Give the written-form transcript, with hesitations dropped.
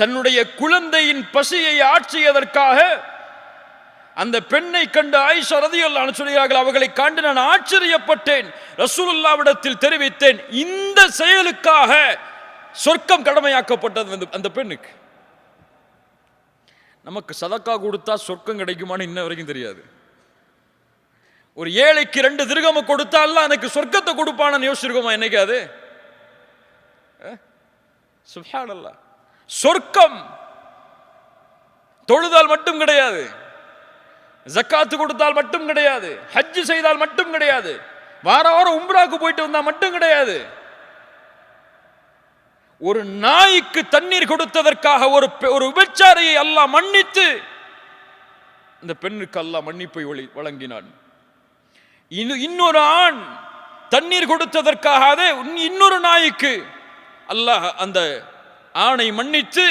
தன்னுடைய குழந்தையின் பசியை ஆற்றியதற்காக அந்த பெண்ணை கண்டு ஆயிஷா ரலியல்லாஹு அன்ஹா சொல்கிறார்கள், அவர்களை கண்டு நான் ஆச்சரியப்பட்டேன், ரசூலுல்லாஹ்விடத்தில் தெரிவித்தேன், இந்த செயலுக்காக சொர்க்கம் கடமையாக்கப்பட்டது அந்த பெண்ணுக்கு. நமக்கு சதக்கா கொடுத்தா சொர்க்கம் கிடைக்குமான்னு இன்ன வரைக்கும் தெரியாது. ஒரு ஏழைக்கு 2 திர்ஹம் கொடுத்தா அல்லாஹ் எனக்கு சொர்க்கத்தை கொடுப்பான்னு யோசிச்சிருக்கோமா என்னைக்காது? சுப்ஹானல்லாஹ். சொர்க்கம் தொழுதால் மட்டும் கிடையாது, ஜக்காத்து கொடுத்தால் மட்டும் கிடையாது, ஹஜ் செய்தால் மட்டும் கிடையாது, வார வாரம் உம்ராக்கு போயிட்டு வந்தா மட்டும் கிடையாது. ஒரு நாய்க்கு தண்ணீர் கொடுத்ததற்காக ஒரு விபச்சாரியை அல்லாஹ் மன்னித்து இந்த பெண்ணுக்கு அல்லாஹ் மன்னிப்பை வழங்கினான். இன்னொரு ஆண் தண்ணீர் கொடுத்ததற்காக இன்னொரு நாய்க்கு அல்லாஹ் அந்த ஆணை மன்னித்து